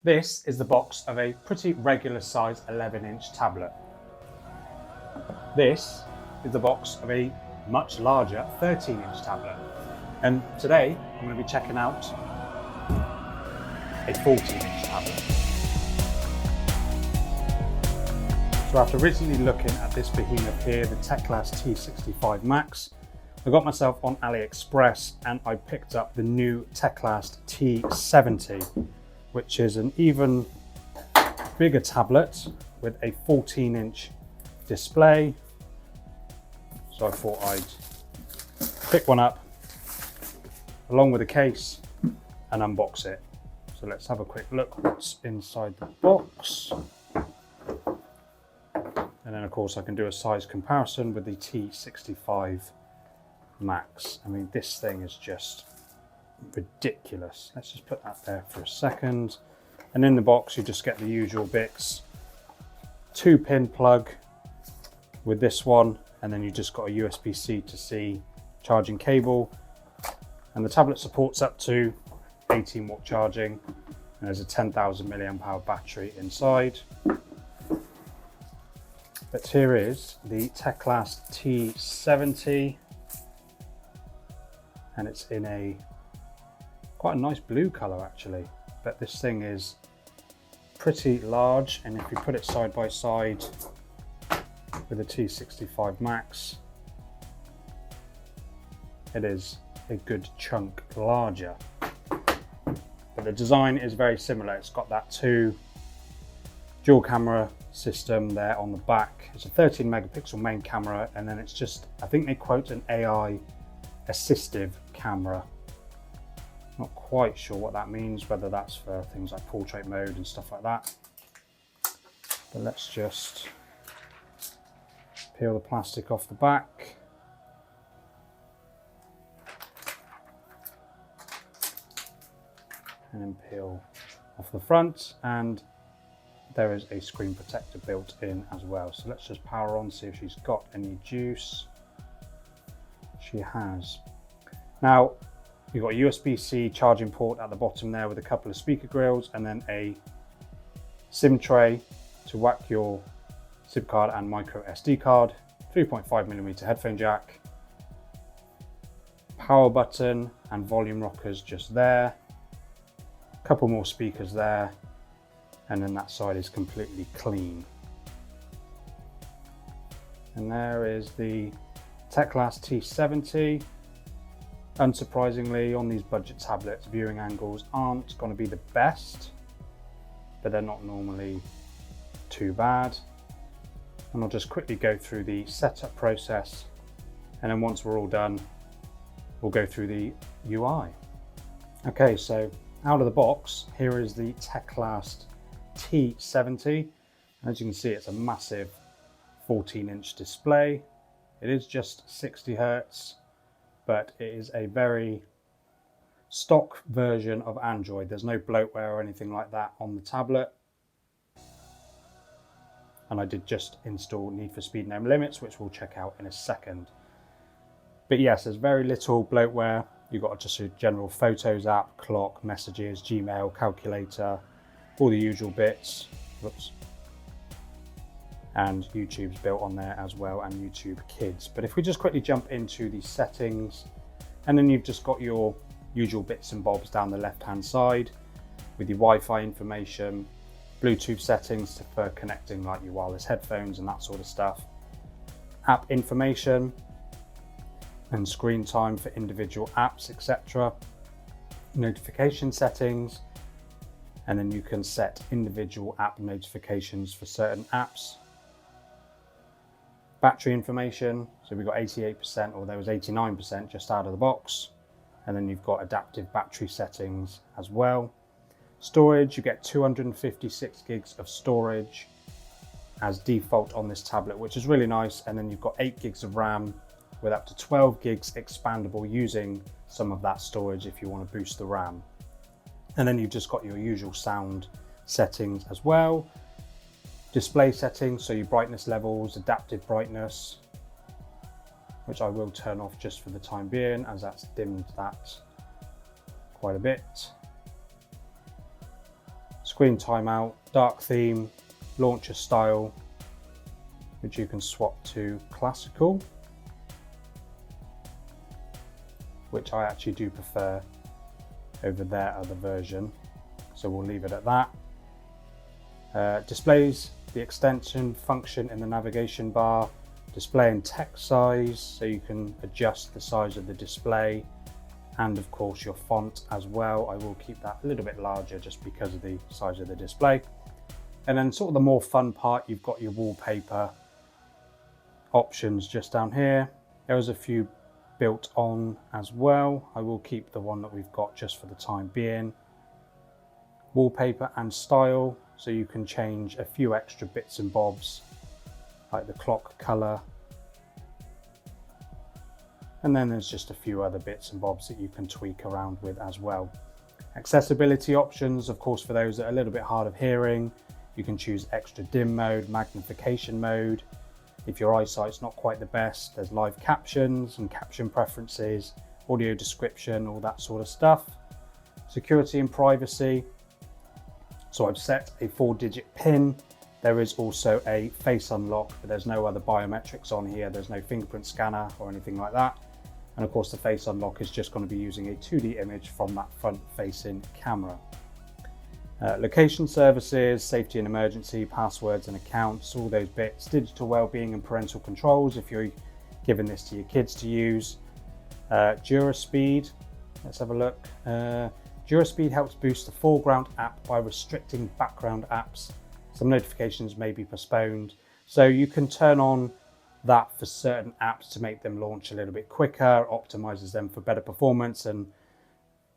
This is the box of a pretty regular size 11-inch tablet. This is the box of a much larger 13-inch tablet. And today I'm going to be checking out a 14-inch tablet. So after originally looking at this behemoth here, the Teclast T70 Max, I got myself on AliExpress and I picked up the new Teclast T70, which is an even bigger tablet with a 14-inch display. So I thought I'd pick one up along with a case and unbox it. So let's have a quick look what's inside the box. And then of course I can do a size comparison with the T65 Max. I mean, this thing is just ridiculous. Let's just put that there for a second. And in the box you just get the usual bits. 2-pin plug with this one, and then you just got a USB-C to C charging cable. And the tablet supports up to 18-watt charging. And there's a 10,000 milliamp hour battery inside. But here is the Teclast T70, and it's in a quite a nice blue color actually, but this thing is pretty large, and if you put it side by side with the T65 Max, it is a good chunk larger. But the design is very similar. It's got that 2 dual camera system there on the back. It's a 13 megapixel main camera, and then it's just, I think they quote an AI assistive camera. Not quite sure what that means, whether that's for things like portrait mode and stuff like that. But let's just peel the plastic off the back. And then peel off the front, and there is a screen protector built in as well. So let's just power on, see if she's got any juice. She has. Now, you've got a USB-C charging port at the bottom there with a couple of speaker grills, and then a SIM tray to whack your SIM card and micro SD card, 3.5mm headphone jack, power button and volume rockers just there, a couple more speakers there, and then that side is completely clean. And there is the Teclast T70. Unsurprisingly, on these budget tablets, viewing angles aren't going to be the best, but they're not normally too bad. And I'll just quickly go through the setup process, and then once we're all done, we'll go through the UI. Okay, so out of the box, here is the Teclast T70. As you can see, it's a massive 14-inch display. It is just 60 Hz, but it is a very stock version of Android. There's no bloatware or anything like that on the tablet. And I did just install Need for Speed No Limits, which we'll check out in a second. But yes, there's very little bloatware. You've got just a general Photos app, clock, messages, Gmail, calculator, all the usual bits. Whoops. And YouTube's built on there as well, and YouTube Kids. But if we just quickly jump into the settings, and then you've just got your usual bits and bobs down the left hand side with your Wi-Fi information, Bluetooth settings for connecting like your wireless headphones and that sort of stuff, app information and screen time for individual apps, etc. Notification settings, and then you can set individual app notifications for certain apps. Battery information, so we've got 88%, or there was 89% just out of the box. And then you've got adaptive battery settings as well. Storage, you get 256 gigs of storage as default on this tablet, which is really nice. And then you've got 8 gigs of RAM with up to 12 gigs expandable, using some of that storage if you want to boost the RAM. And then you've just got your usual sound settings as well. Display settings, so your brightness levels, adaptive brightness, which I will turn off just for the time being, as that's dimmed that quite a bit. screen timeout, dark theme, launcher style, which you can swap to classical, which I actually do prefer over their other version, so we'll leave it at that. Displays the extension function in the navigation bar, display and text size, so you can adjust the size of the display, and of course your font as well. I will keep that a little bit larger just because of the size of the display. And then sort of the more fun part, you've got your wallpaper options just down here. There's a few built on as well. I will keep the one that we've got just for the time being. Wallpaper and style, so you can change a few extra bits and bobs like the clock color, and then there's just a few other bits and bobs that you can tweak around with as well. Accessibility options, of course, for those that are a little bit hard of hearing, you can choose extra dim mode, magnification mode. If your eyesight's not quite the best, there's live captions and caption preferences, audio description, all that sort of stuff. Security and privacy. So I've set a 4-digit PIN. There is also a face unlock, but there's no other biometrics on here. There's no fingerprint scanner or anything like that. And of course the face unlock is just going to be using a 2D image from that front facing camera. Location services, safety and emergency, passwords and accounts, all those bits, digital well-being and parental controls if you're giving this to your kids to use. DuraSpeed, let's have a look. DuraSpeed helps boost the foreground app by restricting background apps. Some notifications may be postponed. So you can turn on that for certain apps to make them launch a little bit quicker, optimizes them for better performance and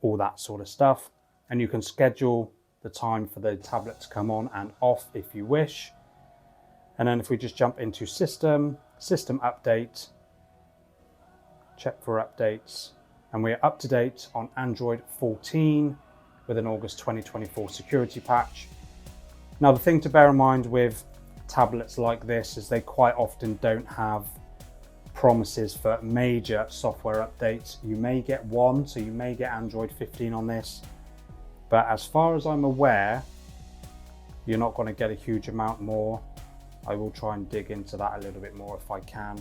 all that sort of stuff. And you can schedule the time for the tablet to come on and off if you wish. And then if we just jump into system update, check for updates, and we're up to date on Android 14 with an August 2024 security patch. Now the thing to bear in mind with tablets like this is they quite often don't have promises for major software updates. You may get one, so you may get Android 15 on this. But as far as I'm aware, you're not going to get a huge amount more. I will try and dig into that a little bit more if I can,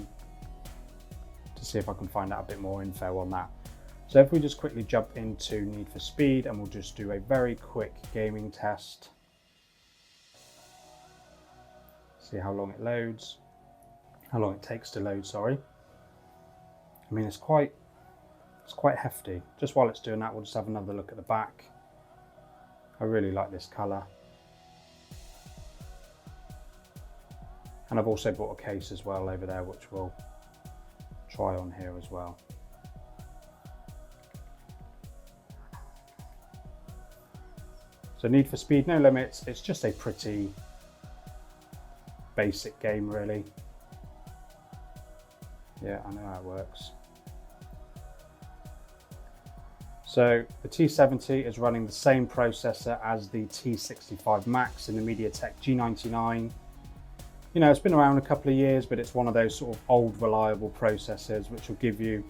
to see if I can find out a bit more info on that. So if we just quickly jump into Need for Speed, and we'll just do a very quick gaming test. See how long it loads, how long it takes to load, sorry. I mean, it's quite hefty. Just while it's doing that, we'll just have another look at the back. I really like this colour. And I've also bought a case as well over there, which we'll try on here as well. So Need for Speed, no limits. It's just a pretty basic game, really. Yeah, I know how it works. So the T70 is running the same processor as the T65 Max in the MediaTek G99. You know, it's been around a couple of years, but it's one of those sort of old reliable processors which will give you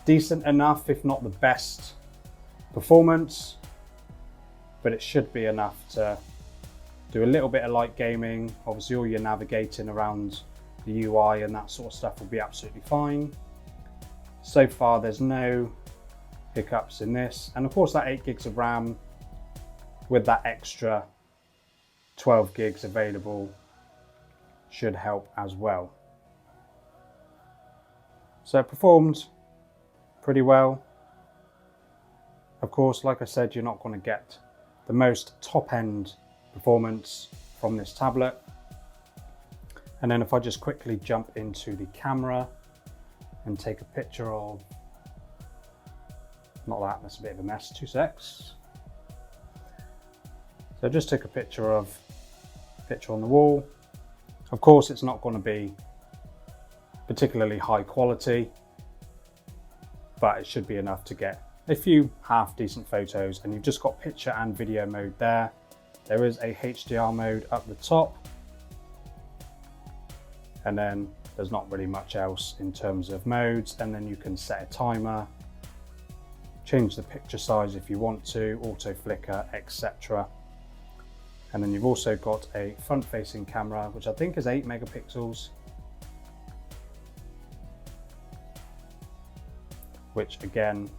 decent enough, if not the best performance, but it should be enough to do a little bit of light gaming. Obviously all your navigating around the UI and that sort of stuff will be absolutely fine. So far there's no hiccups in this, and of course that 8 gigs of RAM with that extra 12 gigs available should help as well. So it performed pretty well. Of course, like I said, you're not going to get the most top-end performance from this tablet. And then if I just quickly jump into the camera and take a picture of, not that, that's a bit of a mess, 2 secs. So I just took a picture on the wall. Of course, it's not going to be particularly high quality, but it should be enough to get a few half decent photos. And you've just got picture and video mode there. There is a HDR mode up the top, and then there's not really much else in terms of modes. And then you can set a timer, change the picture size if you want to, auto flicker, etc. And then you've also got a front facing camera, which I think is 8 megapixels, which again,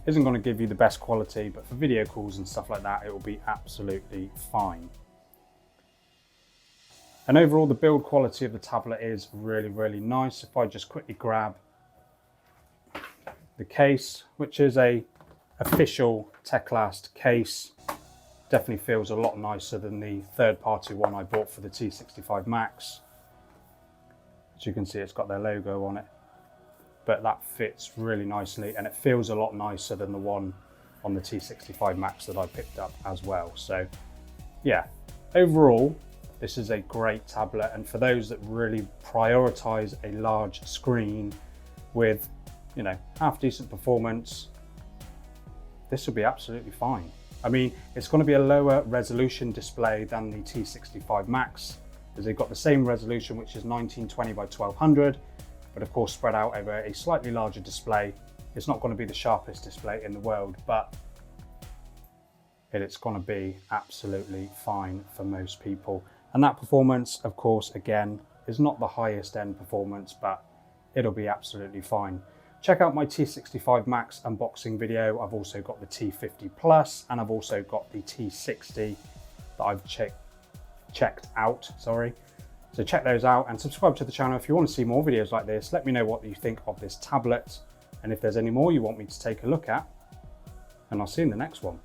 isn't going to give you the best quality, but for video calls and stuff like that, it will be absolutely fine. And overall, the build quality of the tablet is really, really nice. If I just quickly grab the case, which is a official Teclast case, definitely feels a lot nicer than the third-party one I bought for the T65 Max. As you can see, it's got their logo on it, but that fits really nicely, and it feels a lot nicer than the one on the T65 Max that I picked up as well. So yeah, overall, this is a great tablet, and for those that really prioritize a large screen with, you know, half decent performance, this will be absolutely fine. I mean, it's going to be a lower resolution display than the T65 Max, as they've got the same resolution, which is 1920 by 1200, but of course spread out over a slightly larger display. It's not going to be the sharpest display in the world, but it's going to be absolutely fine for most people. And that performance, of course, again, is not the highest end performance, but it'll be absolutely fine. Check out my T65 Max unboxing video. I've also got the T50 Plus, and I've also got the T60 that I've checked out, sorry. So check those out and subscribe to the channel if you want to see more videos like this. Let me know what you think of this tablet, and if there's any more you want me to take a look at, and I'll see you in the next one.